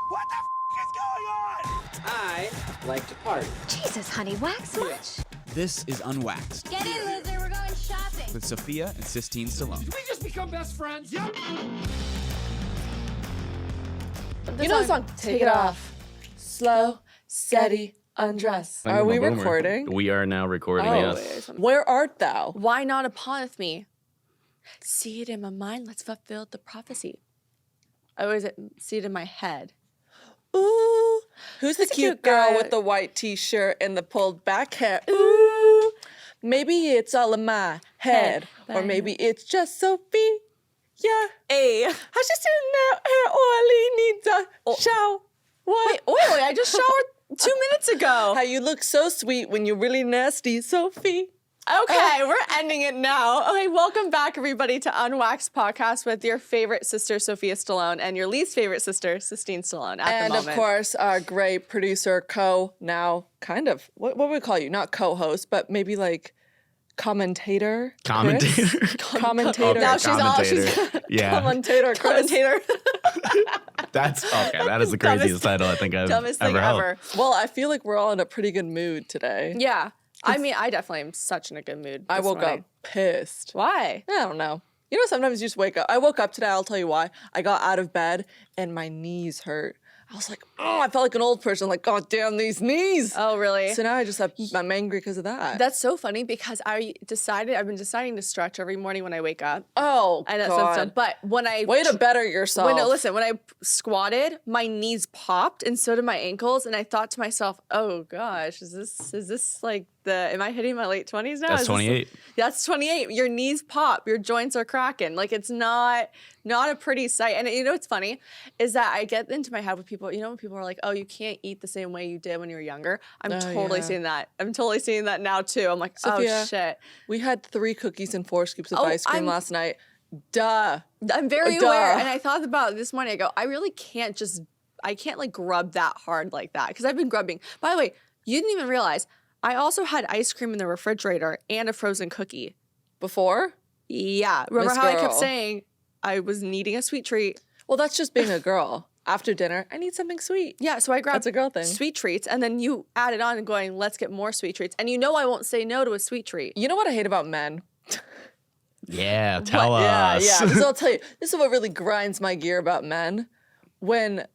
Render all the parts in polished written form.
What the is going on? I like to party. Jesus, honey, wax much? This is Unwaxed Get in, loser, we're going shopping. with Sophia and Sistine Stallone. Did we just become best friends? Yep. You know the song, Take It Off. Slow, steady, undress. Are we recording? We are now recording, yes. Where art thou? Why not upon me? See it in my mind, let's fulfill the prophecy. I always see it in my head. Ooh. Who's the cute girl with the white t-shirt and the pulled back hair? Ooh. Maybe it's all in my head. Or maybe it's just Sophia. Yeah. Hey. How's she sitting there? Hair oily, needs a shower. What? Wait, I just showered 2 minutes ago. How you look so sweet when you're really nasty, Sophie. Okay, we're ending it now. Okay, welcome back, everybody, to Unwaxed Podcast with your favorite sister, Sophia Stallone, and your least favorite sister, Sistine Stallone, at the moment. And, of course, our great producer, now kind of, what would we call you? Not co-host, but maybe like commentator? Commentator? Commentator. Now she's Yeah. Commentator, Chris. commentator. That's okay. That is the craziest title I think I've Dumbest thing ever held. ever. Well, I feel like we're all in a pretty good mood today. Yeah. I mean, I definitely am such in a good mood. I this woke morning. up pissed. Why? I don't know. You know, sometimes you just wake up. I woke up today, I'll tell you why. I got out of bed and my knees hurt. I was like, oh, I felt like an old person. Like, God damn, these knees. Oh, really? So now I'm angry because of that. That's so funny because I've been deciding to stretch every morning when I wake up. Oh, I know, God. but when I Way to better yourself. when I squatted, my knees popped and so did my ankles, and I thought to myself, "Oh gosh, is this like am I hitting my late 20s now?" That's 28. That's 28. Your knees pop, your joints are cracking. Like it's not a pretty sight. And you know what's funny is that I get into my head with people. You know when people are like, "Oh, you can't eat the same way you did when you were younger." I'm totally seeing that. I'm totally seeing that now too. I'm like, Sophia, oh shit. We had 3 cookies and 4 scoops of ice cream last night. Duh. I'm very aware. And I thought about it this morning. I go, I really can't I can't like grub that hard like that because I've been grubbing. By the way, you didn't even realize I also had ice cream in the refrigerator and a frozen cookie. Before? Yeah. Remember Miss how I kept Girl. saying I was needing a sweet treat? Well, that's just being a girl. After dinner, I need something sweet. Yeah, so I grabbed That's a girl thing. sweet treats, and then you added on and going, let's get more sweet treats. And you know I won't say no to a sweet treat. You know what I hate about men? Yeah, tell Yeah, us. yeah. This I'll tell you. This is what really grinds my gear about men. When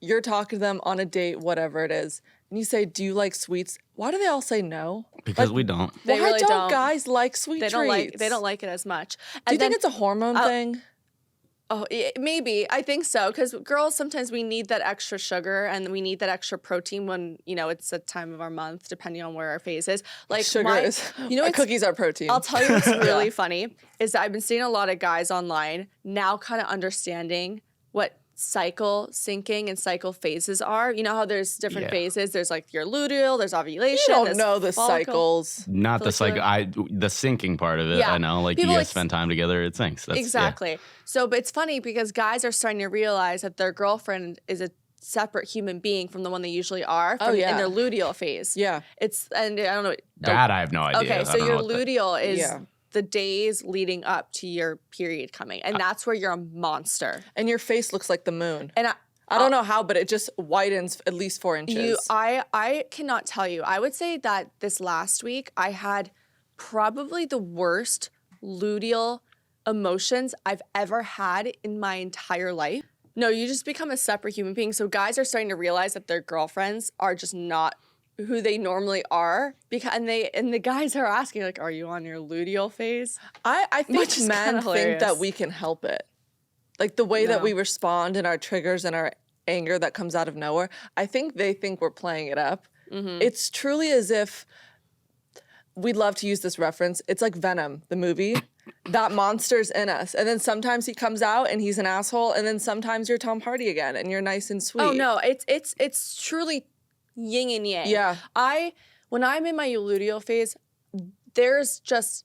you're talking to them on a date, whatever it is, and you say, "Do you like sweets?" Why do they all say no? Because we don't. They Why really don't guys like sweet They treats? don't like it as much. Do you think it's a hormone thing? Oh, maybe. I think so. Because girls, sometimes we need that extra sugar and we need that extra protein when, it's a time of our month, depending on where our phase is. Like Sugar is. Cookies are protein. I'll tell you what's really funny is that I've been seeing a lot of guys online now kind of understanding what cycle syncing and cycle phases are. You know how there's different phases? There's like your luteal, there's ovulation. You don't there's know the follicle. cycles. Not the the syncing part of it. Yeah. I know. Like People you guys spend time together, it syncs. That's, Exactly. So, but it's funny because guys are starting to realize that their girlfriend is a separate human being from the one they usually are in their luteal phase. Yeah. And I don't know. That I have no idea. Okay, I so don't your know what that- luteal is the days leading up to your period coming. And that's where you're a monster. And your face looks like the moon. And I don't know how, but it just widens at least 4 inches. I cannot tell you. I would say that this last week I had probably the worst luteal emotions I've ever had in my entire life. No, you just become a separate human being. So guys are starting to realize that their girlfriends are just not who they normally are, and the guys are asking like, "Are you on your luteal phase?" I think Which is men kinda think that hilarious. we can help it. Like the way that we respond and our triggers and our anger that comes out of nowhere. I think they think we're playing it up. Mm-hmm. It's truly as if we love to use this reference. It's like Venom, the movie. That monster's in us. And then sometimes he comes out and he's an asshole. And then sometimes you're Tom Hardy again and you're nice and sweet. Oh no, it's truly yin and yang. Yeah. When I'm in my luteal phase, there's just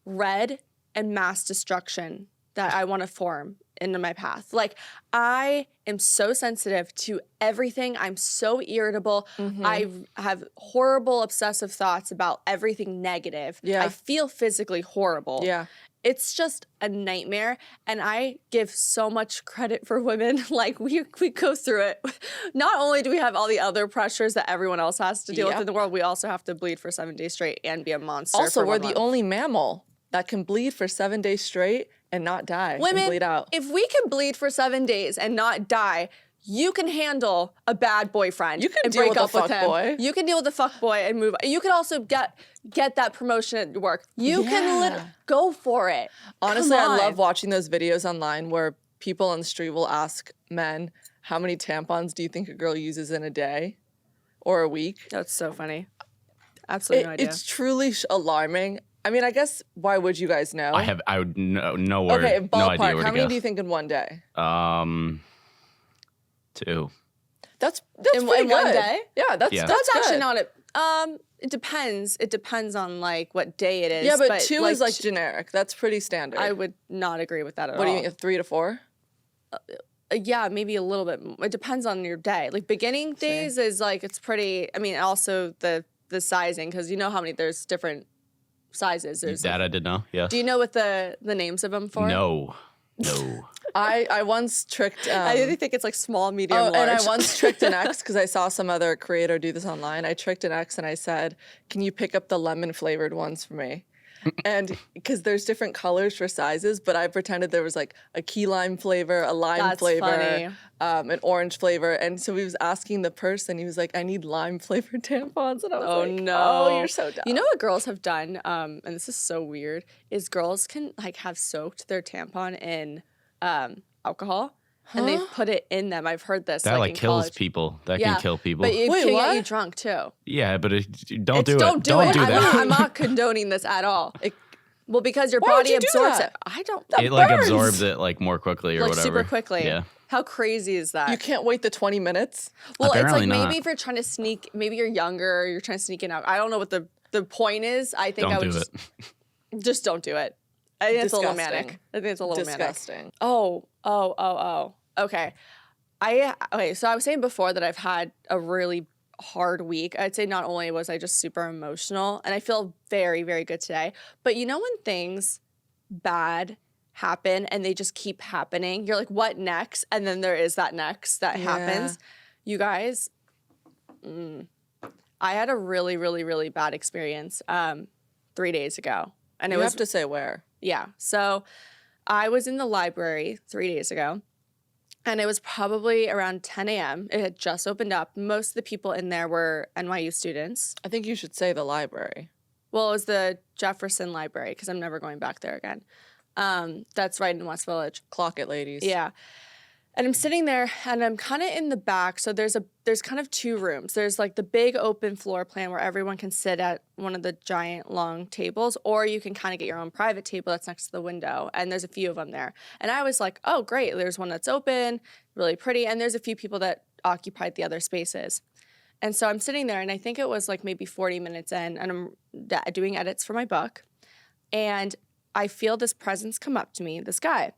red and mass destruction that I want to form into my path. Like I am so sensitive to everything. I'm so irritable. I have horrible obsessive thoughts about everything negative. Yeah. I feel physically horrible. Yeah. It's just a nightmare. And I give so much credit for women. Like we go through it. Not only do we have all the other pressures that everyone else has to deal with in the world, we also have to bleed for 7 days straight and be a monster. Also, for we're 1 the month. only mammal that can bleed for 7 days straight and not die. Women, and bleed out. if we can bleed for 7 days and not die, you can handle a bad boyfriend. You can and deal break with a up with him. fuckboy. You can deal with the fuckboy and move. You can also get that promotion at work. You can go for it. Honestly, Come I on. love watching those videos online where people on the street will ask men, how many tampons do you think a girl uses in a day or a week? That's so funny. Absolutely no idea. It's truly alarming. I mean, I guess, why would you guys know? I would no word. Okay, no ballpark, idea where how to many guess. do you think in one day? 2. That's in pretty one good. day? Yeah, that's actually good. not it. It depends. It depends on like what day it is. Yeah, but 2 is like t- generic. That's pretty standard. I would not agree with that at all. What do you think, 3 to 4? Yeah, maybe a little bit. It depends on your day. Like beginning days is like it's pretty. I mean, also the sizing because you know how many there's different sizes. There's That I did know. Yes. Do you know what the names of them for? No. I once tricked. I really think it's like small, medium, large. And I once tricked an ex because I saw some other creator do this online. I tricked an ex and I said, "Can you pick up the lemon flavored ones for me?" And because there's different colors for sizes, but I pretended there was like a key lime flavor, a lime That's flavor, funny. An orange flavor, and so he was asking the person. He was like, "I need lime flavored tampons," and I was Oh like, no! "Oh, you're so dumb." You know what girls have done? And this is so weird. Is girls can like have soaked their tampon in alcohol, and they've put it in them. I've heard this. That like in kills college. people. That Yeah, can kill people. But it Wait, can what? get you drunk too. Yeah, but don't do it. Don't do don't it. do that. I'm not condoning this at all. Well, because your Why would body you do absorbs that? it. I don't. It like burns. absorbs it like more quickly or Like whatever. super quickly. Yeah. How crazy is that? You can't wait the 20 minutes. Well, Apparently it's like not. maybe if you're trying to sneak, maybe you're younger, you're trying to sneak in out. I don't know what the point is. I think I Don't would do just, it. just don't do it. I think it's a little Disgusting. manic. I think it's a little manic. Disgusting. Oh. Okay. So I was saying before that I've had a really hard week. I'd say not only was I just super emotional, and I feel very, very good today, but you know when things bad happen and they just keep happening, you're like, what next? And then there is that next that happens. You guys, I had a really, really, really bad experience 3 days ago. And You it have was to say where. yeah. So I was in the library 3 days ago, and it was probably around 10 a.m. It had just opened up. Most of the people in there were NYU students. I think you should say the library. Well, it was the Jefferson Library because I'm never going back there again. That's right in West Village. Clock it, ladies. Yeah. And I'm sitting there and I'm kind of in the back. So there's kind of 2 rooms. There's like the big open floor plan where everyone can sit at one of the giant long tables, or you can kind of get your own private table that's next to the window. And there's a few of them there. And I was like, oh, great. There's one that's open, really pretty. And there's a few people that occupied the other spaces. And so I'm sitting there and I think it was like maybe 40 minutes in, and I'm doing edits for my book. And I feel this presence come up to me, this guy.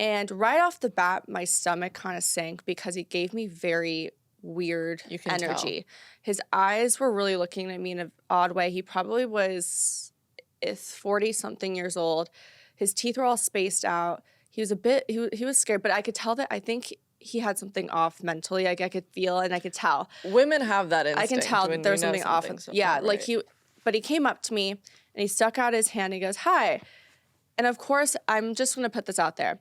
And right off the bat, my stomach kind of sank because he gave me very weird You can energy. His eyes were really looking at me in an odd way. He probably was 40-something years old. His teeth were all spaced out. He was he was scared, but I could tell that I think he had something off mentally. Like I could feel and I could tell. Women have that instinct. I can tell when that there was you know something off. something's Yeah, not like right. but he came up to me and he stuck out his hand. And he goes, "Hi," and of course, I'm just going to put this out there.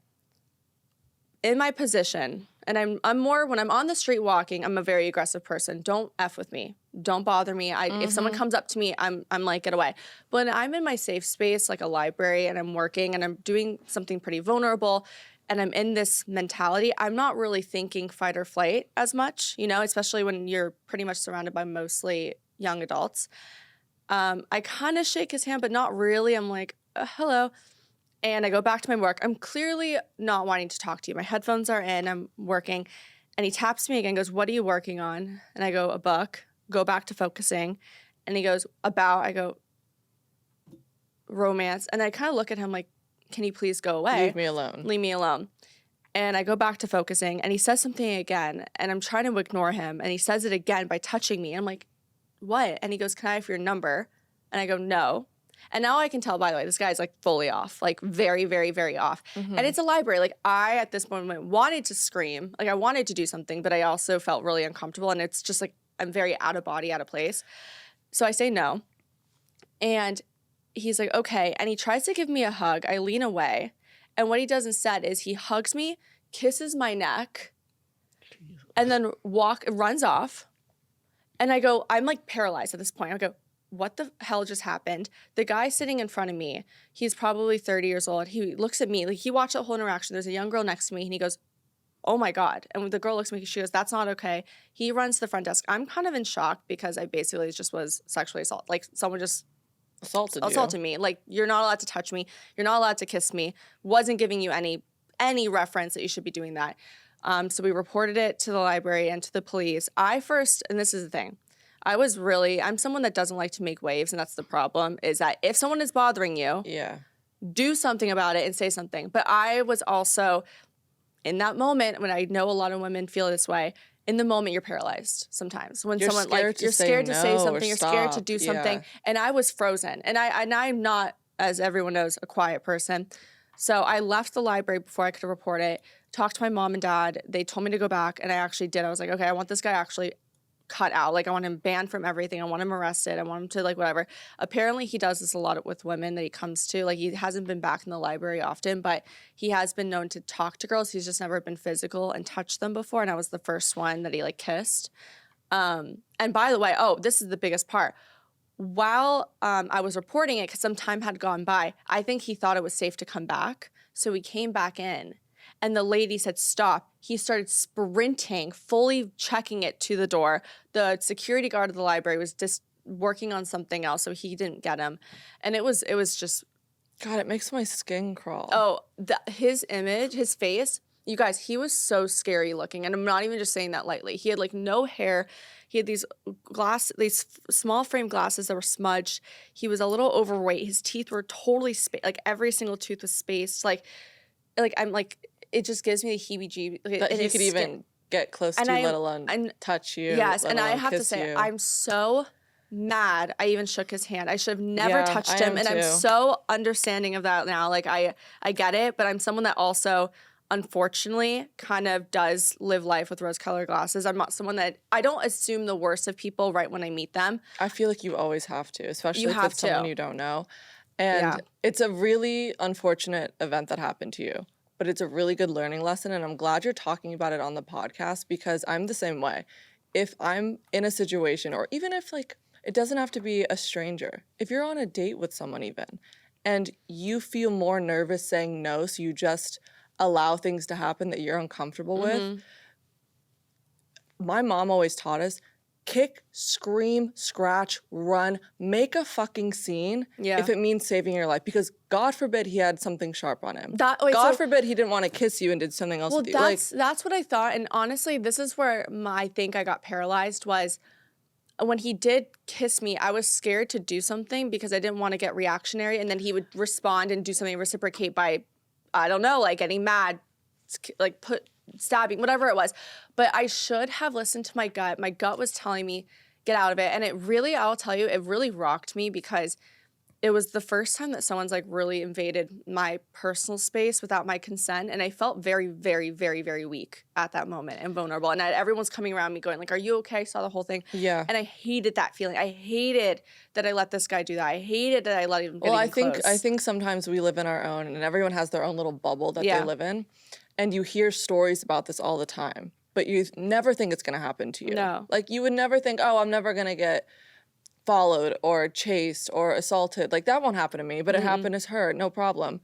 In my position, and I'm more when I'm on the street walking, I'm a very aggressive person. Don't F with me. Don't bother me. If someone comes up to me, I'm like, get away. But when I'm in my safe space, like a library, and I'm working and I'm doing something pretty vulnerable, and I'm in this mentality, I'm not really thinking fight or flight as much, especially when you're pretty much surrounded by mostly young adults. I kind of shake his hand, but not really. I'm like, hello. And I go back to my work. I'm clearly not wanting to talk to you. My headphones are in. I'm working. And he taps me again, goes, "What are you working on?" And I go, "A book." Go back to focusing. And he goes, "About?" I go, "Romance." And I kind of look at him like, can you please go away? Leave me alone. Leave me alone. And I go back to focusing. And he says something again. And I'm trying to ignore him. And he says it again by touching me. And I'm like, what? And he goes, "Can I have your number?" And I go, "No." And now I can tell, by the way, this guy's like fully off, like very, very, very off. And it's a library. Like I, at this moment, wanted to scream. Like I wanted to do something, but I also felt really uncomfortable. And it's just like, I'm very out of body, out of place. So I say no. And he's like, okay. And he tries to give me a hug. I lean away. And what he does instead is he hugs me, kisses my neck, and then runs off. And I go, I'm like paralyzed at this point. I go, what the hell just happened? The guy sitting in front of me, he's probably 30 years old. He looks at me, like he watched the whole interaction. There's a young girl next to me and he goes, oh my God. And when the girl looks at me, she goes, that's not okay. He runs to the front desk. I'm kind of in shock because I basically just was sexually assaulted. Like someone just assaulted me. Like you're not allowed to touch me. You're not allowed to kiss me. Wasn't giving you any reference that you should be doing that. So we reported it to the library and to the police. And this is the thing, I'm someone that doesn't like to make waves, and that's the problem, is that if someone is bothering you, do something about it and say something. But I was also, in that moment, when I know a lot of women feel this way, in the moment you're paralyzed sometimes. When you're someone scared you're scared to say no something, you're scared to do something. Yeah. And I was frozen. And I'm not, as everyone knows, a quiet person. So I left the library before I could report it, talked to my mom and dad. They told me to go back, and I actually did. I was like, okay, I want this guy actually cut out. Like, I want him banned from everything. I want him arrested. I want him to, like, whatever. Apparently, he does this a lot with women that he comes to. Like, he hasn't been back in the library often, but he has been known to talk to girls. He's just never been physical and touched them before, and I was the first one that he, like, kissed. And by the way, this is the biggest part. While I was reporting it, because some time had gone by, I think he thought it was safe to come back. So he came back in, and the lady said, stop. He started sprinting, fully checking it to the door. The security guard of the library was just working on something else, so he didn't get him. And it was just... God, it makes my skin crawl. Oh, his image, his face, you guys, he was so scary looking. And I'm not even just saying that lightly. He had, like, no hair. He had these small frame glasses that were smudged. He was a little overweight. His teeth were totally like every single tooth was spaced. Like I'm like, it just gives me the heebie-jeebies. That he could even get close to, let alone touch you. Yes, and I have to say, you. I'm so mad I even shook his hand. I should have never touched him, and too. I'm so understanding of that now. Like I get it, but I'm someone that also, unfortunately, kind of does live life with rose-colored glasses. I'm not someone that, I don't assume the worst of people right when I meet them. I feel like you always have to, especially if it's someone you don't know. And Yeah. it's a really unfortunate event that happened to you, but it's a really good learning lesson. And I'm glad you're talking about it on the podcast, because I'm the same way. If I'm in a situation, or even if, like, it doesn't have to be a stranger. If you're on a date with someone even, and you feel more nervous saying no, so you just allow things to happen that you're uncomfortable with. My mom always taught us, kick, scream, scratch, run, make a fucking scene if it means saving your life. Because God forbid he had something sharp on him. God forbid he didn't want to kiss you and did something else with you. That's what I thought. And honestly, this is where I think I got paralyzed, was when he did kiss me, I was scared to do something because I didn't want to get reactionary. And then he would respond and do something, reciprocate by, I don't know, like getting mad, like stabbing, whatever it was. But I should have listened to my gut. My gut was telling me, get out of it. And it really, I'll tell you, it really rocked me, because it was the first time that someone's like really invaded my personal space without my consent. And I felt very, very, very, very weak at that moment and vulnerable. And everyone's coming around me going like, are you okay? I saw the whole thing. Yeah. And I hated that feeling. I hated that I let this guy do that. I hated that I let him get close. I think sometimes we live in our own, and everyone has their own little bubble that they live in. And you hear stories about this all the time, but you never think it's going to happen to you. No. Like, you would never think, oh, I'm never going to get followed or chased or assaulted. Like, that won't happen to me, but it happened to her, no problem.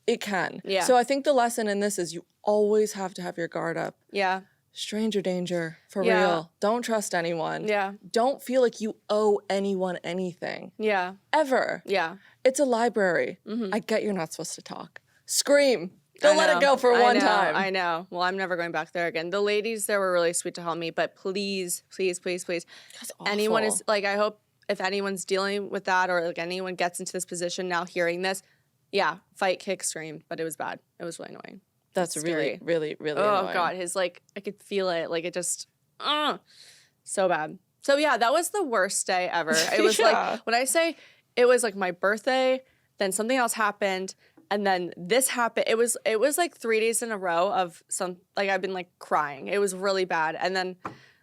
It can. Yeah. So I think the lesson in this is you always have to have your guard up. Yeah. Stranger danger, for Yeah. real. Don't trust anyone. Yeah. Don't feel like you owe anyone anything. Yeah. Ever. Yeah. It's a library. I get you're not supposed to talk. Scream. Don't let it go for one time. I know. Well, I'm never going back there again. The ladies there were really sweet to help me, but please, please, please, please. That's awful. Anyone is, like, I hope if anyone's dealing with that, or like anyone gets into this position now hearing this, fight, kick, scream. But it was bad. It was really annoying. That's really, really, really annoying. Oh, God. His, like, I could feel it. Like, it just, so bad. So, yeah, that was the worst day ever. It was like, when I say it was like my birthday, then something else happened, and then this happened. It was like 3 days in a row of I've been like crying. It was really bad. And then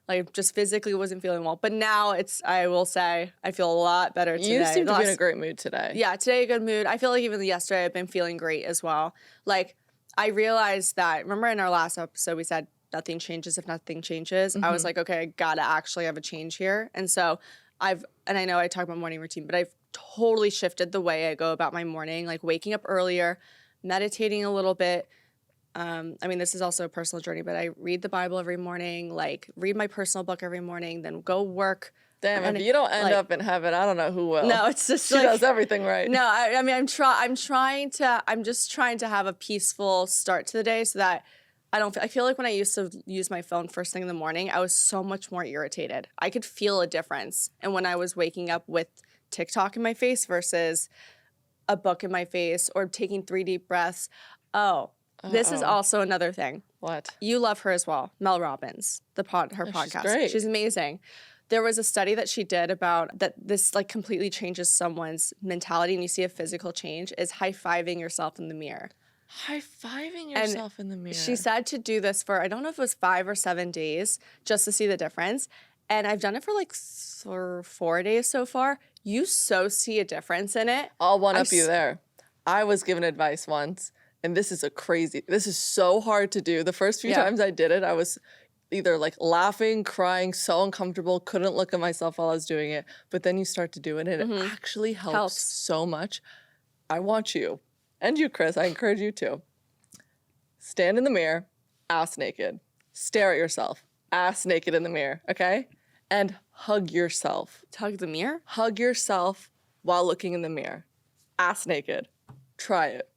like just physically wasn't feeling well. But now I will say, I feel a lot better today. You seem to be in a great mood today. Yeah, today a good mood. I feel like even yesterday I've been feeling great as well. Like I realized that, remember in our last episode we said nothing changes if nothing changes. I was like, okay, I gotta actually have a change here. And so and I know I talk about morning routine, but I've totally shifted the way I go about my morning, like waking up earlier, meditating a little bit. I mean, this is also a personal journey, but I read the Bible every morning, like read my personal book every morning, then go work. Damn, if you don't end up in heaven, I don't know who will. No, it's just she does everything right. No, I mean, I'm just trying to have a peaceful start to the day so that I feel like when I used to use my phone first thing in the morning, I was so much more irritated. I could feel a difference. And when I was waking up with TikTok in my face versus a book in my face or taking 3 deep breaths. This is also another thing. What? You love her as well, Mel Robbins, her podcast. She's great. She's amazing. There was a study that she did about that this like completely changes someone's mentality and you see a physical change is high-fiving yourself in the mirror. High-fiving yourself in the mirror. She said to do this for, I don't know if it was 5 or 7 days, just to see the difference. And I've done it for like 4 days so far. You so see a difference in it. I'll one-up you there. I was given advice once, and this is so hard to do. The first few times I did it, I was either like laughing, crying, so uncomfortable, couldn't look at myself while I was doing it. But then you start to do it, and it actually helps so much. I want you, and you, Chris, I encourage you to stand in the mirror, ass naked. Stare at yourself, ass naked in the mirror, okay? And hug yourself. Hug the mirror? Hug yourself while looking in the mirror, ass naked. Try it.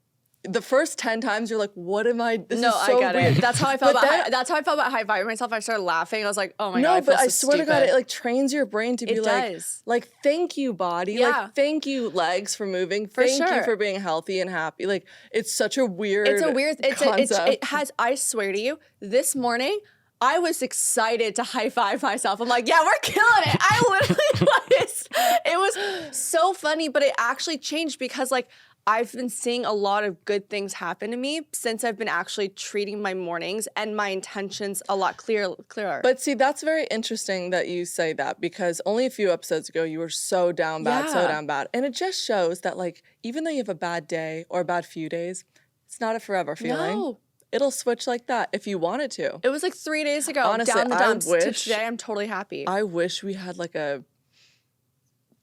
The first 10 times you're like, what am I? This is so I got weird. it. That's how I felt that's how I felt about high-fiving myself. I started laughing. I was like, oh my God, I feel but I so swear to God, stupid. it like trains your brain to be does. like, thank you, body. Yeah. Like, thank you, legs, for moving. Thank you sure. for being healthy and happy. Like, it's such a weird concept. It has, I swear to you, this morning, I was excited to high-five myself. I'm like, yeah, we're killing it. I literally was. It was so funny, but it actually changed because like, I've been seeing a lot of good things happen to me since I've been actually treating my mornings and my intentions a lot clearer. But see, that's very interesting that you say that because only a few episodes ago you were so down bad, so down bad. And it just shows that like, even though you have a bad day or a bad few days, it's not a forever feeling. No. It'll switch like that if you want it to. It was like 3 days ago. Honestly, down the dumps. I wish, to today, I'm totally happy. I wish we had like a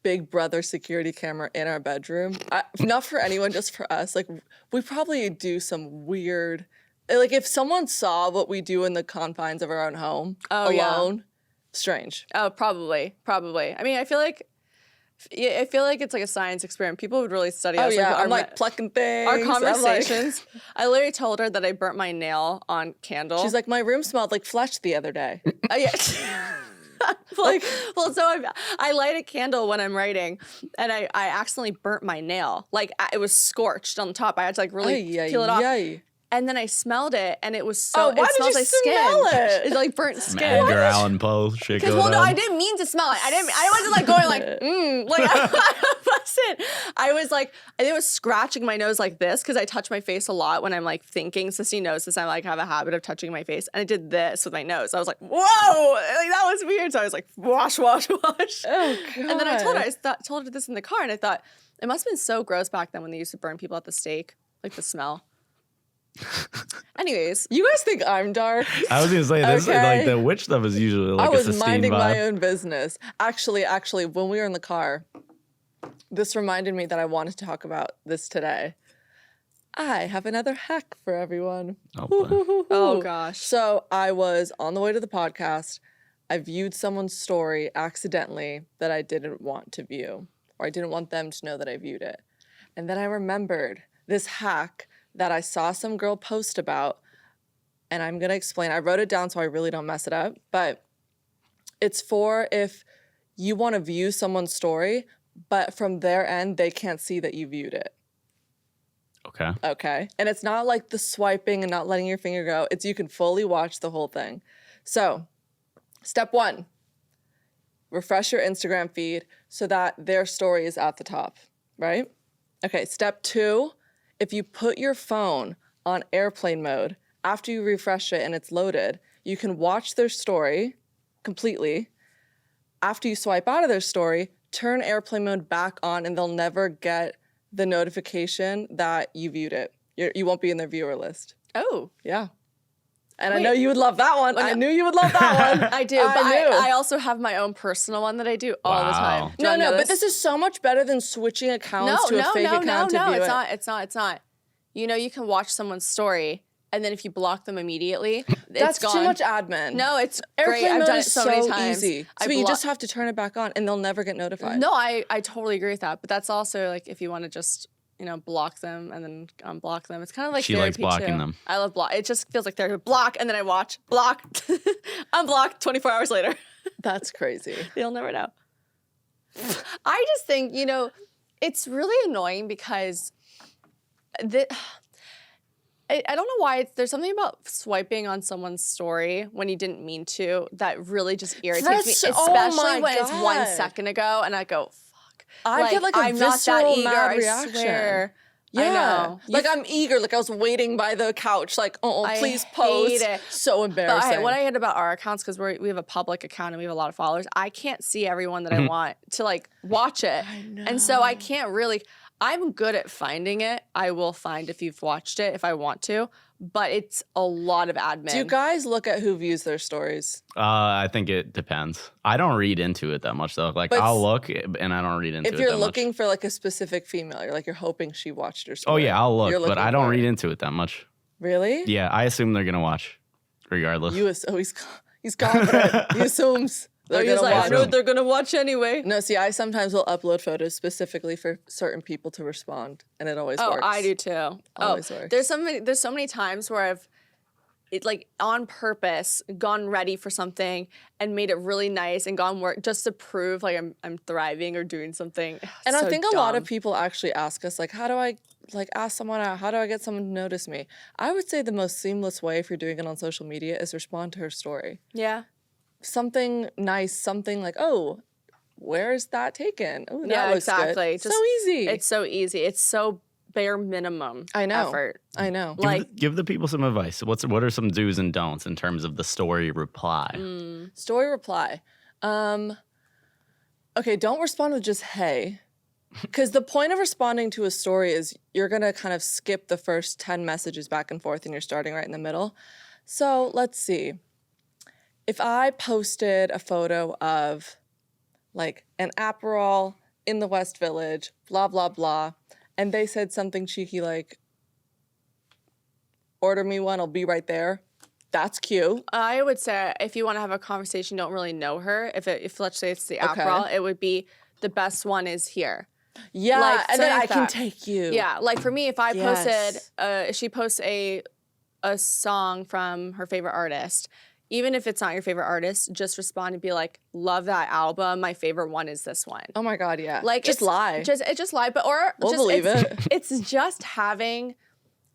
Big Brother security camera in our bedroom. Not for anyone, just for us. Like, we probably do some weird... Like, if someone saw what we do in the confines of our own home alone, strange. Oh, probably. I mean, I feel like it's like a science experiment. People would really study us. Yeah, like, I'm like plucking things. Our conversations. I literally told her that I burnt my nail on candle. She's like, my room smelled like flesh the other day. Yeah. Well, so I light a candle when I'm writing, and I accidentally burnt my nail. Like, it was scorched on the top. I had to like really peel it off. And then I smelled it, and it was so. Why it did smells you like smell skin. it? It's like burnt skin. Edgar Allan Poe shit going Well, no, on. I didn't mean to smell it. I wasn't like going like, like I wasn't. I was like, I was scratching my nose like this because I touch my face a lot when I'm like thinking. Sissy knows this. I like have a habit of touching my face, and I did this with my nose. I was like, whoa, like that was weird. So I was like, wash. Oh, God. And then I told her this in the car, and I thought it must have been so gross back then when they used to burn people at the stake, like the smell. Anyways, you guys think I'm dark? I was gonna say this like the witch stuff is usually like I was a sustained minding vibe. my own business. Actually, when we were in the car, this reminded me that I wanted to talk about this today. I have another hack for everyone. Oh, boy. oh gosh. So I was on the way to the podcast. I viewed someone's story accidentally that I didn't want to view, or I didn't want them to know that I viewed it. And then I remembered this hack that I saw some girl post about, and I'm gonna explain. I wrote it down so I really don't mess it up, but it's for if you wanna view someone's story, but from their end, they can't see that you viewed it. Okay. And it's not like the swiping and not letting your finger go. It's you can fully watch the whole thing. So, step 1, refresh your Instagram feed so that their story is at the top, right? Okay, step 2, if you put your phone on airplane mode, after you refresh it and it's loaded, you can watch their story completely. After you swipe out of their story, turn airplane mode back on and they'll never get the notification that you viewed it. You won't be in their viewer list. Oh. Yeah. And Wait. I know you would love that one. I knew you would love that one. I do, but I also have my own personal one that I do all the time. Do you wanna know but this is so much better than switching accounts to a fake account to view it. It's not. You know, you can watch someone's story, and then if you block them immediately, That's it's gone. too much admin. No, it's Airplane great. I've mode done it is so many times. easy. So you just have to turn it back on, and they'll never get notified. No, I totally agree with that. But that's also like if you want to just block them and then unblock them. It's kind of like She likes therapy blocking too. them. I love block. It just feels like therapy. Block, and then I watch. Block, unblock. 24 hours later. That's crazy. You'll never know. I just think, it's really annoying because I don't know why. There's something about swiping on someone's story when you didn't mean to that really just irritates me, especially when it's 1 second ago and I go, fuck. I get like a I'm not that visceral eager, mad I reaction. swear. Yeah. I know. Like I'm eager. Like I was waiting by the couch. Like, I please hate post. it. So embarrassing. But what I hate about our accounts, because we have a public account and we have a lot of followers, I can't see everyone that I want to like watch it. I know. And so I can't really, I'm good at finding it. I will find if you've watched it if I want to, but it's a lot of admin. Do you guys look at who views their stories? I think it depends. I don't read into it that much though. Like But I'll look and I don't read into it If that you're much. looking for like a specific female, you're hoping she watched your story. Oh yeah, I'll You're look, but looking I don't for read it. into it that much. Really? Yeah, I assume they're gonna watch, regardless. He's confident. He assumes they're He's gonna like, I watch. know what they're gonna watch anyway. No, see, I sometimes will upload photos specifically for certain people to respond, and it always works. Oh, I do too. Always works. There's so many times where I've like on purpose gone ready for something and made it really nice and gone work just to prove like I'm thriving or doing something. And So I think a lot of dumb. people actually ask us, like, how do I ask someone out? How do I get someone to notice me? I would say the most seamless way if you're doing it on social media is respond to her story. Yeah. Something nice, something like, oh, where's that taken? Oh, that Yeah, looks exactly. good. Just- so easy. It's so easy. It's so bare minimum I know. effort. I know. Like Give the people some advice. What are some do's and don'ts in terms of the story reply? Story reply. Okay, don't respond with just hey. Because the point of responding to a story is you're going to kind of skip the first 10 messages back and forth and you're starting right in the middle. So let's see. If I posted a photo of like an Aperol in the West Village, blah, blah, blah, and they said something cheeky like, order me one, I'll be right there. That's cute. I would say if you want to have a conversation, don't really know her. If let's say it's the Aperol, it would be the best one is here. Yeah, Like, and then something I like can that. take you. Yeah, like for me, if I posted, Yes. if she posts a song from her favorite artist, even if it's not your favorite artist, just respond and be like, "Love that album. My favorite one is this one." Oh my God, yeah. Like just it's- lie. just lie, but We'll just, believe it's, it. It's just having.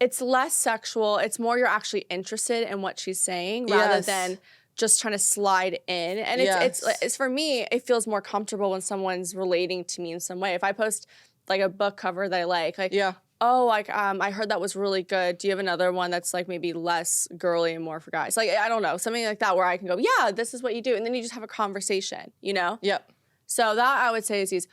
It's less sexual. It's more you're actually interested in what she's saying rather Yes. than just trying to slide in. And it's for me, it feels more comfortable when someone's relating to me in some way. If I post like a book cover that I like, yeah. oh, like I heard that was really good. Do you have another one that's like maybe less girly and more for guys? Like I don't know, something like that where I can go, yeah, this is what you do, and then you just have a conversation, you know? Yep. So that I would say is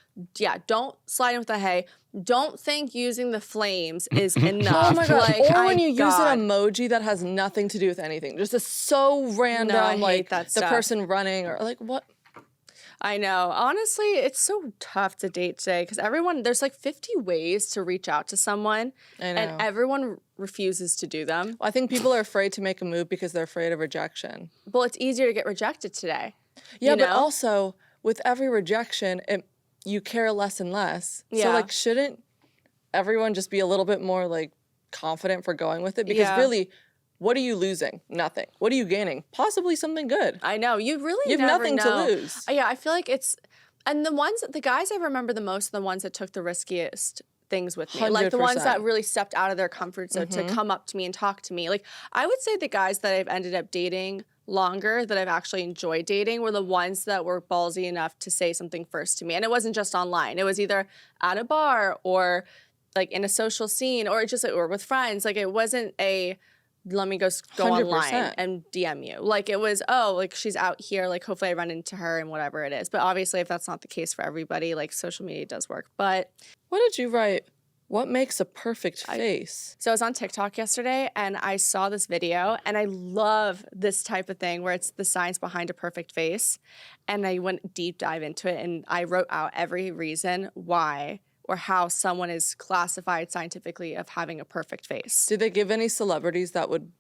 don't slide in with the hey. Don't think using the flames is enough. Oh my God. Like, or when you use God. an emoji that has nothing to do with anything. Just a so random, I hate like that the stuff. person running or like what? I know. Honestly, it's so tough to date today because there's like 50 ways to reach out to someone, I know. and everyone refuses to do them. I think people are afraid to make a move because they're afraid of rejection. Well, it's easier to get rejected today. Yeah, you but know? also with every rejection, you care less and less. So Yeah. like, shouldn't everyone just be a little bit more like confident for going with it? Because Yeah. really, what are you losing? Nothing. What are you gaining? Possibly something good. I know. You really You have never nothing to know. lose. Yeah, I feel like it's, and the guys I remember the most are the ones that took the riskiest things with me. Like the ones 100%. that really stepped out of their comfort zone to come up to me and talk to me. Like I would say the guys that I've ended up dating longer, that I've actually enjoyed dating, were the ones that were ballsy enough to say something first to me. And it wasn't just online. It was either at a bar or like in a social scene or just or with friends. Like it wasn't a let me go 100%. online and DM you. Like it was, oh, like she's out here, like hopefully I run into her and whatever it is. But obviously if that's not the case for everybody, like social media does work. But What did you write? What makes a perfect face? so I was on TikTok yesterday and I saw this video and I love this type of thing where it's the science behind a perfect face. And I went deep dive into it and I wrote out every reason why or how someone is classified scientifically of having a perfect face. Did they give any celebrities that would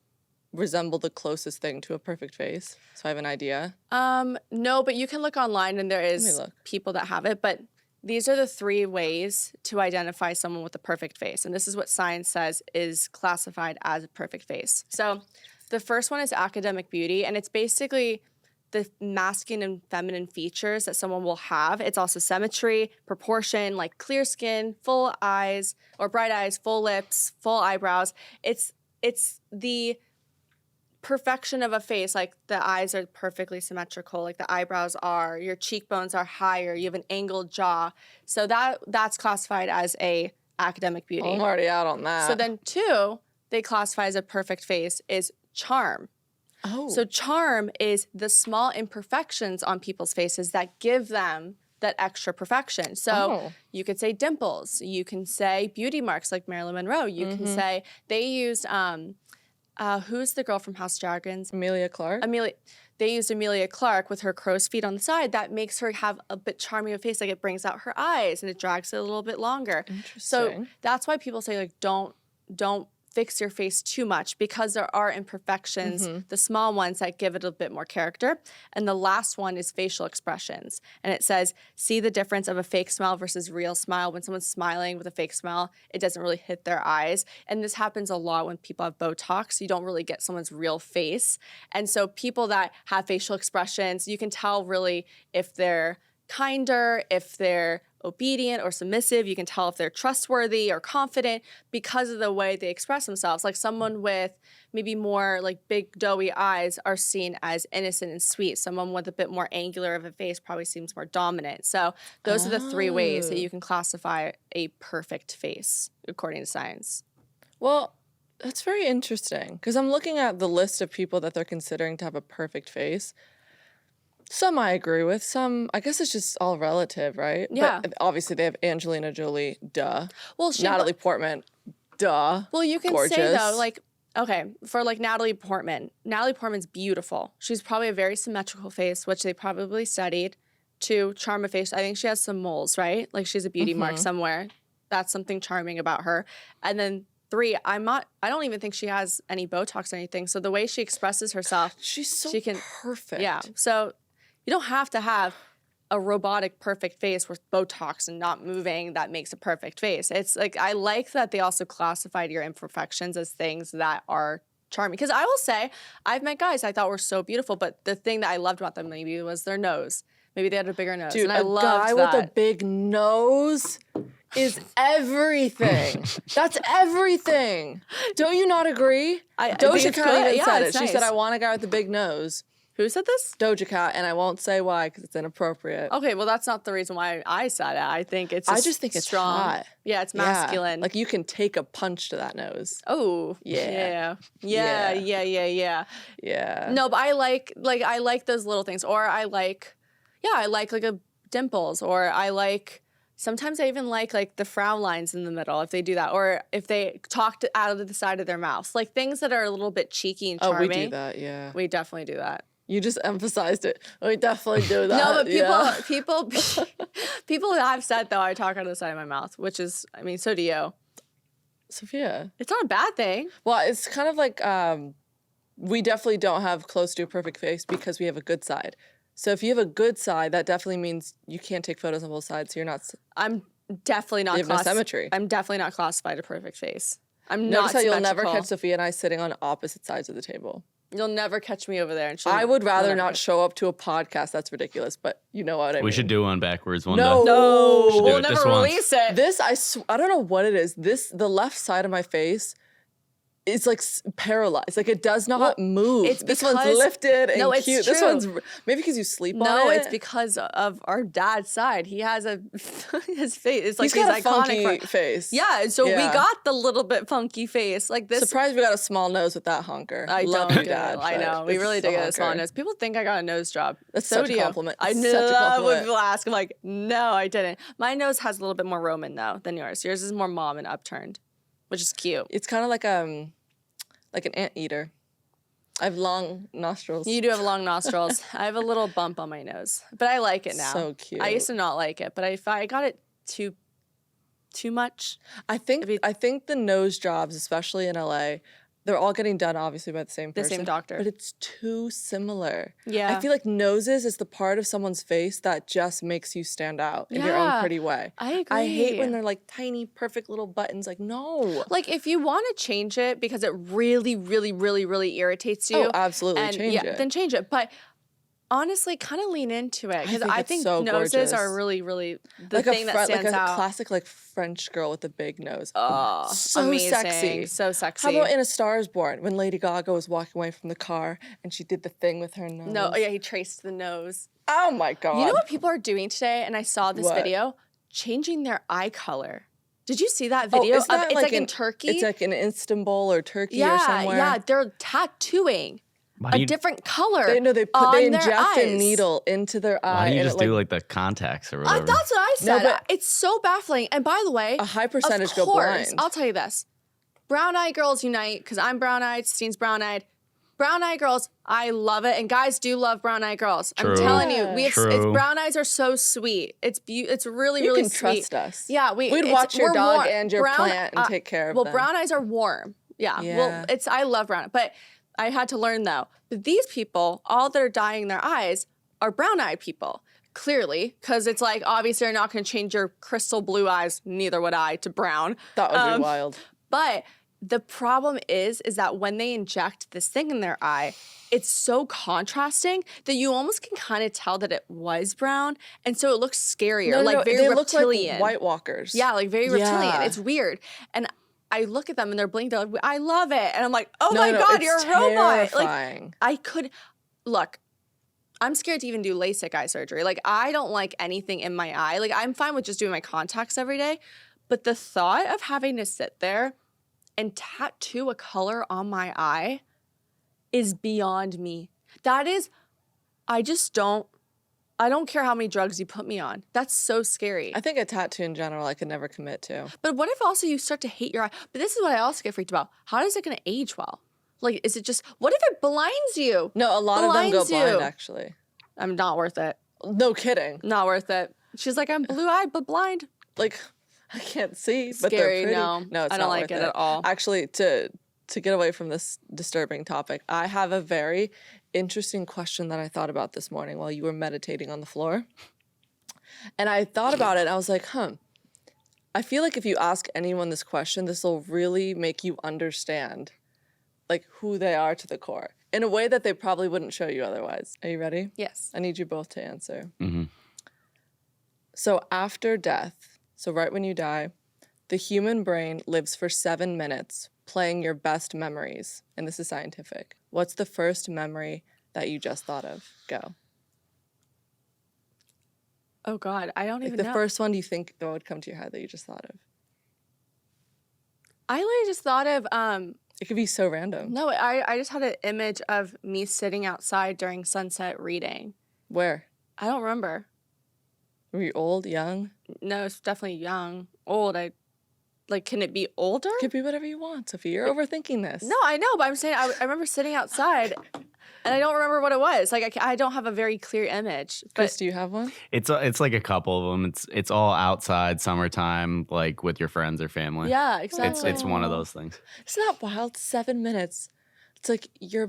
resemble the closest thing to a perfect face? So I have an idea. No, but you can look online and there is look. people that have it. But these are the 3 ways to identify someone with a perfect face. And this is what science says is classified as a perfect face. So the first one is academic beauty. And it's basically the masculine and feminine features that someone will have. It's also symmetry, proportion, like clear skin, full eyes or bright eyes, full lips, full eyebrows. It's the perfection of a face. Like the eyes are perfectly symmetrical, like the eyebrows are, your cheekbones are higher, you have an angled jaw. So that's classified as a academic beauty. I'm already out on that. So then 2, they classify as a perfect face is charm. Oh. So charm is the small imperfections on people's faces that give them that extra perfection. So you could say dimples. You can say beauty marks like Marilyn Monroe. You can say they used, who's the girl from House of Dragons? Emilia Clarke? They used Emilia Clarke with her crow's feet on the side. That makes her have a bit charming of a face. Like it brings out her eyes and it drags it a little bit longer. So Interesting. that's why people say like don't fix your face too much because there are imperfections, the small ones that give it a bit more character. And the last one is facial expressions. And it says, see the difference of a fake smile versus real smile. When someone's smiling with a fake smile, it doesn't really hit their eyes. And this happens a lot when people have Botox. You don't really get someone's real face. And so people that have facial expressions, you can tell really if they're kinder, if they're obedient or submissive. You can tell if they're trustworthy or confident because of the way they express themselves. Like someone with maybe more like big doughy eyes are seen as innocent and sweet. Someone with a bit more angular of a face probably seems more dominant. So those are the 3 ways that you can classify a perfect face according to science. Well, that's very interesting because I'm looking at the list of people that they're considering to have a perfect face. Some I agree with. Some, I guess it's just all relative, right? Yeah. But obviously they have Angelina Jolie, duh. Well, Natalie Portman, duh. Well, you can Gorgeous. say though, like, okay, for like Natalie Portman's beautiful. She's probably a very symmetrical face, which they probably studied. 2, charm of face. I think she has some moles, right? Like she's a beauty mark somewhere. That's something charming about her. And then 3, I don't even think she has any Botox or anything. So the way she expresses herself, She's so she can, perfect. yeah. So you don't have to have a robotic perfect face with Botox and not moving that makes a perfect face. It's like, I like that they also classified your imperfections as things that are charming. Because I will say, I've met guys I thought were so beautiful, but the thing that I loved about them maybe was their nose. Maybe they had a bigger nose. Dude, and I a loved guy that. with a big nose is everything. That's everything. Don't you not agree? I think Doja it's Cat good. even Yeah, said it. it's She said, nice. I want a guy with a big nose. Who said this? Doja Cat, and I won't say why because it's inappropriate. Okay, well, that's not the reason why I said it. I think it's I just think it's strong. hot. Yeah, it's Yeah. masculine. Like you can take a punch to that nose. oh, Yeah. yeah. Yeah. No, but I like those little things. Or I like like a dimples. Or I like, sometimes I even like the frown lines in the middle if they do that. Or if they talk out of the side of their mouth. Like things that are a little bit cheeky and Oh, charming. we do that, yeah. We definitely do that. You just emphasized it. We definitely do that. No, but yeah. people have said though I talk out of the side of my mouth, which is, I mean, so do you. Sophia. It's not a bad thing. Well, it's kind of like we definitely don't have close to a perfect face because we have a good side. So if you have a good side, that definitely means you can't take photos on both sides. So you're not. I'm definitely not. You have no symmetry. I'm definitely not classified a perfect face. I'm Notice not. how you'll never symmetrical. catch Sophia and I sitting on opposite sides of the table. You'll never catch me over there. And I would rather never not catch- show up to a podcast. That's ridiculous, but you know what I mean. We should do one backwards one No. day. No. Should do We'll it never just once. release it. This, I don't know what it is. The left side of my face is like paralyzed. Like it does not move. it's This one's because- lifted and No, it's cute. This true. one's maybe because you sleep on No, it. it's because of our dad's side. He has his face. It's like He's got a iconic funky face. Yeah, and so we Yeah. got the little bit funky face. Like this. Surprised we got a small nose with that honker. I Love don't you, do. Dad. I but know. We it's really a did get a small honker. nose. People think I got a nose job. That's so such a do you. compliment. I It's love such a when compliment. people ask. I'm like, no, I didn't. My nose has a little bit more Roman though than yours. Yours is more mom and upturned, which is cute. It's kind of like an anteater. I have long nostrils. You do have long nostrils. I have a little bump on my nose, but I like it now. So cute. I used to not like it, but if I got it too much. I think the nose jobs, especially in LA, they're all getting done obviously by the same The person. same doctor. But it's too similar. Yeah. I feel like noses is the part of someone's face that just makes you stand out in your own Yeah, pretty way. I I hate agree. when they're like tiny, perfect little buttons. Like, no. Like if you want to change it because it really, really, really, really irritates you. Oh, absolutely, and change it. Then change it. But honestly, kind of lean into it because think I it's think so noses gorgeous. are really, really the like thing that stands like a out. classic like French girl with a big nose. Oh, so amazing. sexy. So sexy. How about in A Star Is Born when Lady Gaga was walking away from the car and she did the thing with her nose? No, yeah, he traced the nose. Oh my God. You know what people are doing today? And I saw this What? video, changing their eye color. Did you see that Oh, video? isn't that It's like in in Turkey. It's like in Istanbul or Turkey or yeah, somewhere. yeah. They're tattooing Why do a you, different color. They on they their inject a eyes. needle into their eye. why don't you and just it, do like the contacts or Uh, whatever? that's what I No, said. but- It's so baffling. And by the way, a high percentage of go course, blind. I'll tell you this. Brown eye girls unite because I'm brown eyed, Steen's brown eyed. Brown eye girls, I love it. And guys do love brown eye girls. True. I'm telling you, it's True. brown eyes are so sweet. It's really, You really can sweet. trust us. Yeah, We'd it's- watch your we're dog warm. and your plant and take care of well, them. brown eyes are warm. Yeah. Well, Yeah. I love brown. But I had to learn though, that these people, all that are dyeing their eyes are brown eyed people. Clearly, because it's like obviously you're not going to change your crystal blue eyes, neither would I, to brown. That would be wild. But the problem is that when they inject this thing in their eye, it's so contrasting that you almost can kind of tell that it was brown, and so it looks scarier, like very they reptilian. look like White Walkers. Yeah, like very reptilian. Yeah. It's weird. And I look at them and they're blinking. They're like, "I love it," and I'm like, "Oh No, my no, god, it's you're a robot!" Like terrifying. I could look. I'm scared to even do LASIK eye surgery. Like I don't like anything in my eye. Like I'm fine with just doing my contacts every day, but the thought of having to sit there and tattoo a color on my eye is beyond me. That is, I don't care how many drugs you put me on. That's so scary. I think a tattoo in general I could never commit to. But what if also you start to hate your eye? But this is what I also get freaked about. How is it going to age well? Like, is it just, what if it blinds you? No, a lot of them go Blinds you. blind actually. I'm not worth it. No kidding. Not worth it. She's like, I'm blue-eyed but blind. Like I can't see, but Scary, they're pretty. no. It's I don't not like worth it at all. Actually, to get away from this disturbing topic, I have a very interesting question that I thought about this morning while you were meditating on the floor. And I thought about it, and I was like, I feel like if you ask anyone this question, this will really make you understand like who they are to the core in a way that they probably wouldn't show you otherwise. Are you ready? Yes. I need you both to answer. Mhm. So after death, so right when you die, the human brain lives for 7 minutes playing your best memories. And this is scientific. What's the first memory that you just thought of? Go. Oh God, I don't Like even the know. first one do you think that would come to your head that you just thought of? I literally just thought of, It could be so random. no, I just had an image of me sitting outside during sunset reading. Where? I don't remember. Were you old, young? No, it's definitely young. Old, can it be older? It could be whatever you want, Sophia. You're overthinking this. No, I know, but I'm saying I remember sitting outside, and I don't remember what it was. Like I don't have a very clear image. But Chris, do you have one? It's like a couple of them. It's all outside, summertime, like with your friends or family. yeah, exactly. It's one of those things. Isn't that wild? 7 minutes. It's like you're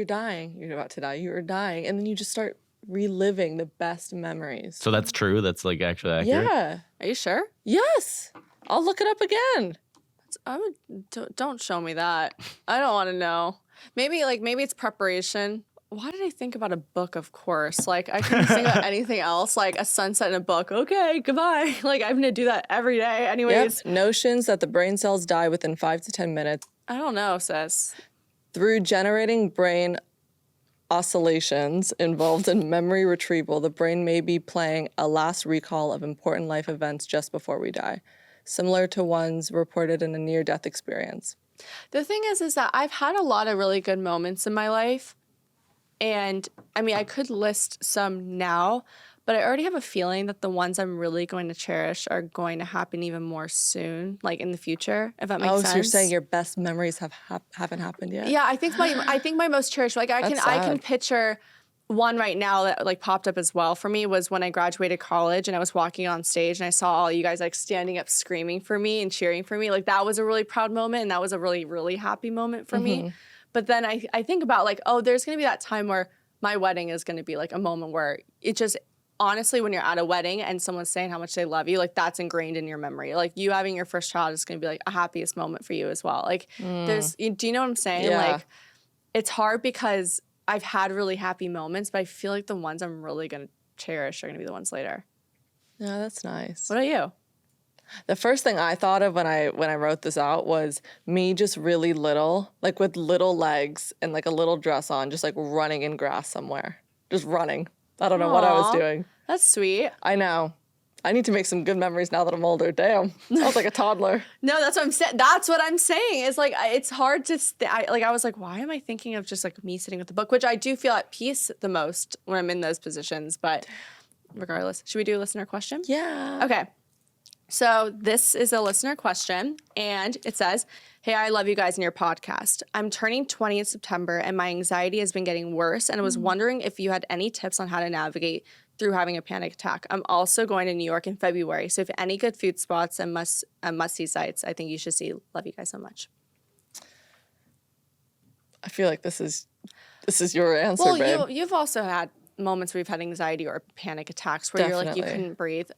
dying. You're about to die. You're dying. And then you just start reliving the best memories. So that's true. That's like actually accurate. Yeah. Are you sure? Yes. I'll look it up again. Don't show me that. I don't want to know. Maybe it's preparation. Why did I think about a book, of course? Like, I couldn't think about anything else, like a sunset in a book. Okay, goodbye. Like, I'm going to do that every day anyways. Yep. Notions that the brain cells die within 5 to 10 minutes. I don't know, sis. Through generating brain oscillations involved in memory retrieval, the brain may be playing a last recall of important life events just before we die, similar to ones reported in a near-death experience. The thing is that I've had a lot of really good moments in my life. And I mean, I could list some now, but I already have a feeling that the ones I'm really going to cherish are going to happen even more soon, like in the future, if that makes sense. Oh, so you're saying your best memories haven't happened yet? Yeah, I think my most cherished, like I can picture one right now that like popped up as well for me was when I graduated college and I was walking on stage and I saw all you guys like standing up screaming for me and cheering for me. Like that was a really proud moment and that was a really, really happy moment for me. But then I think about like, oh, there's going to be that time where my wedding is going to be like a moment where it just, honestly, when you're at a wedding and someone's saying how much they love you, like that's ingrained in your memory. Like you having your first child is going to be like a happiest moment for you as well. Like do you know what I'm saying? Yeah. Like it's hard because I've had really happy moments, but I feel like the ones I'm really going to cherish are going to be the ones later. Yeah, that's nice. What about you? The first thing I thought of when I wrote this out was me just really little, like with little legs and like a little dress on, just like running in grass somewhere. Just running. I don't know what I was doing. That's sweet. I know. I need to make some good memories now that I'm older. Damn. I was like a toddler. No, that's what I'm saying. That's what I'm saying. It's like, it's hard to, I was like, why am I thinking of just like me sitting with the book, which I do feel at peace the most when I'm in those positions. But regardless, should we do a listener question? Yeah. Okay. So this is a listener question, and it says, hey, I love you guys and your podcast. I'm turning 20 in September, and my anxiety has been getting worse, and I was wondering if you had any tips on how to navigate through having a panic attack. I'm also going to New York in February, so if any good food spots and must-see sites, I think you should see. Love you guys so much. I feel like this is your answer, babe. Well, you've also had moments where you've had anxiety or panic attacks where you're like, you couldn't breathe.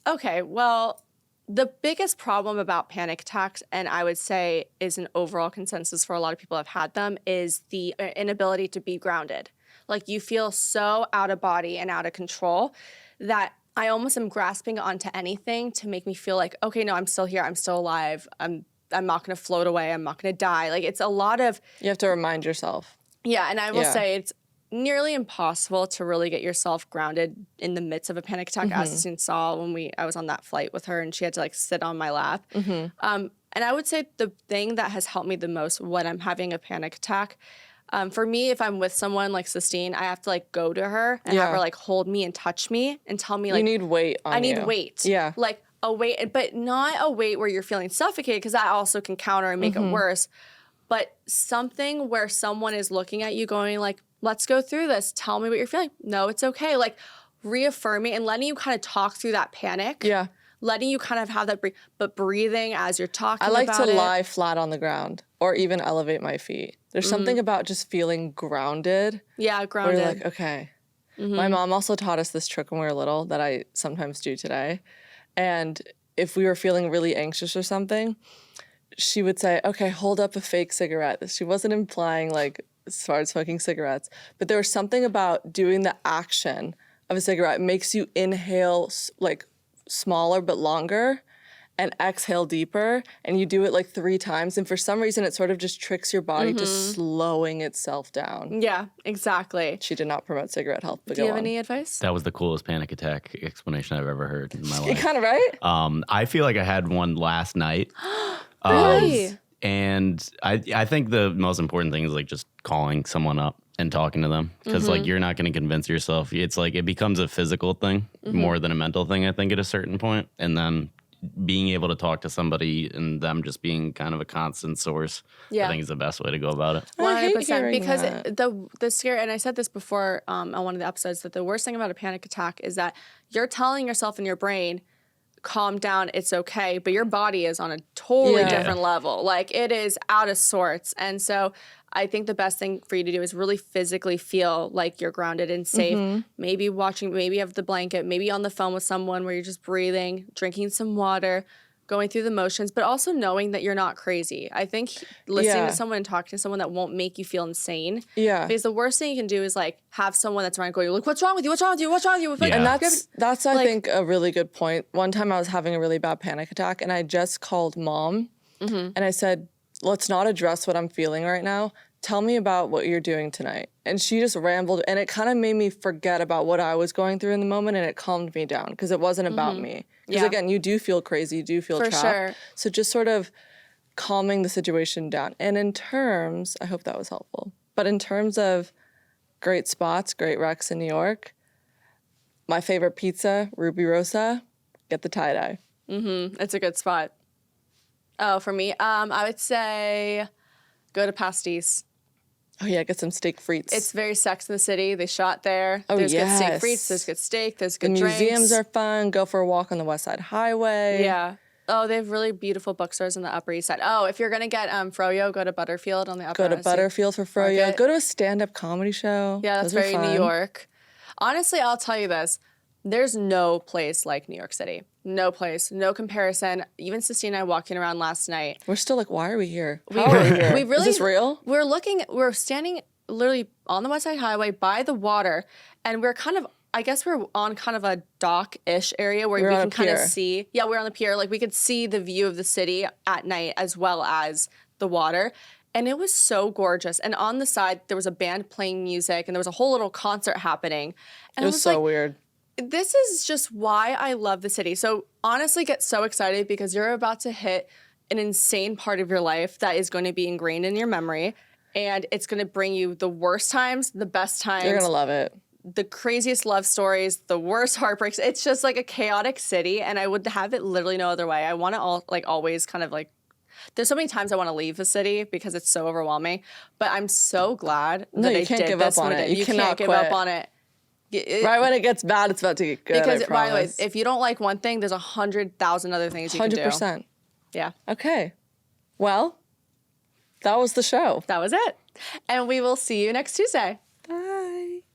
Okay, well, the biggest problem about panic attacks, and I would say is an overall consensus for a lot of people who have had them, is the inability to be grounded. Like you feel so out of body and out of control that I almost am grasping onto anything to make me feel like, okay, no, I'm still here. I'm still alive. I'm not going to float away. I'm not going to die. Like it's a lot of... You have to remind yourself. Yeah, and I will say it's nearly impossible to really get yourself grounded in the midst of a panic attack, as Justine saw when I was on that flight with her and she had to like sit on my lap. And I would say the thing that has helped me the most when I'm having a panic attack, for me, if I'm with someone like Justine, I have to like go to her and have her like hold me and touch me and tell me like... You need weight on you. I need weight. Yeah. Like a weight, but not a weight where you're feeling suffocated because that also can counter and make it worse. But something where someone is looking at you going like, let's go through this. Tell me what you're feeling. No, it's okay. Like reaffirming and letting you kind of talk through that panic. Yeah. Letting you kind of have that but breathing as you're talking about it. I like to lie flat on the ground or even elevate my feet. There's something about just feeling grounded. Yeah, grounded. Where you're like, okay. My mom also taught us this trick when we were little that I sometimes do today. And if we were feeling really anxious or something, she would say, okay, hold up a fake cigarette. She wasn't implying like started smoking cigarettes, but there was something about doing the action of a cigarette. It makes you inhale like smaller but longer and exhale deeper, and you do it like 3 times, and for some reason it sort of just tricks your body to slowing itself down. Yeah, exactly. She did not promote cigarette health, but Do you have any advice? That was the coolest panic attack explanation I've ever heard in my life. Kind of right? I feel like I had one last night. Really? And I think the most important thing is like just calling someone up and talking to them because like you're not going to convince yourself. It's like it becomes a physical thing more than a mental thing, I think, at a certain point. And then being able to talk to somebody and them just being kind of a constant source, I think is the best way to go about it. 100%. Because the scare, and I said this before on one of the episodes, that the worst thing about a panic attack is that you're telling yourself in your brain, calm down, it's okay, but your body is on a totally different level. Like it is out of sorts. And so I think the best thing for you to do is really physically feel like you're grounded and safe. Maybe you have the blanket, maybe on the phone with someone where you're just breathing, drinking some water, going through the motions, but also knowing that you're not crazy. I think listening Yeah. to someone and talking to someone that won't make you feel insane. Yeah. Because the worst thing you can do is like have someone that's around going, like, what's wrong with you? What's wrong with you? What's wrong with you? Yeah. And And that's I like- think a really good point. One time I was having a really bad panic attack and I just called mom and I said, let's not address what I'm feeling right now. Tell me about what you're doing tonight. And she just rambled and it kind of made me forget about what I was going through in the moment and it calmed me down because it wasn't about me. Because Yeah. again, you do feel crazy, you do feel For trapped. sure. So just sort of calming the situation down. And in terms, I hope that was helpful. But in terms of great spots, great recs in New York, my favorite pizza, Ruby Rosa, get the tie-dye. It's a good spot. Oh, for me, I would say go to Pastis. Oh yeah, get some steak frites. It's very Sex in the City. They shot there. Oh, There's good steak yes. frites. There's good steak. There's the good drinks. museums are fun. Go for a walk on the West Side Highway. Yeah. Oh, they have really beautiful bookstores on the Upper East Side. Oh, if you're gonna get Froyo, go to Butterfield on the Upper Go to East Side. Butterfield for Froyo. Market. Go to a stand-up comedy show. Yeah, that's Those are very New fun. York. Honestly, I'll tell you this. There's no place like New York City. No place. No comparison. Even Sistine and I walking around last night. We're still like, why are we here? How are we here? We really, Is this real? We're standing literally on the West Side Highway by the water, and we're kind of, I guess we're on kind of a dock-ish area where We're we on can a kind of pier. see. Yeah, we're on the pier. Like we could see the view of the city at night as well as the water. And it was so gorgeous. And on the side, there was a band playing music, and there was a whole little concert happening. And It I was so like, weird. this is just why I love the city. So honestly, get so excited because you're about to hit an insane part of your life that is going to be ingrained in your memory. And it's going to bring you the worst times, the best times, You're gonna love it. the craziest love stories, the worst heartbreaks. It's just like a chaotic city. And I would have it literally no other way. I want to always kind of like, there's so many times I want to leave the city because it's so overwhelming. But I'm so glad No, that you I can't did give this up on when I it. did. You can't cannot give quit. up on it. Right when it gets bad, it's about to get good. Because I by the way, promise. if you don't like one thing, there's 100,000 other things you can do. 100%. Yeah, Okay. Well, that was the show. that was it. And we will see you next Tuesday.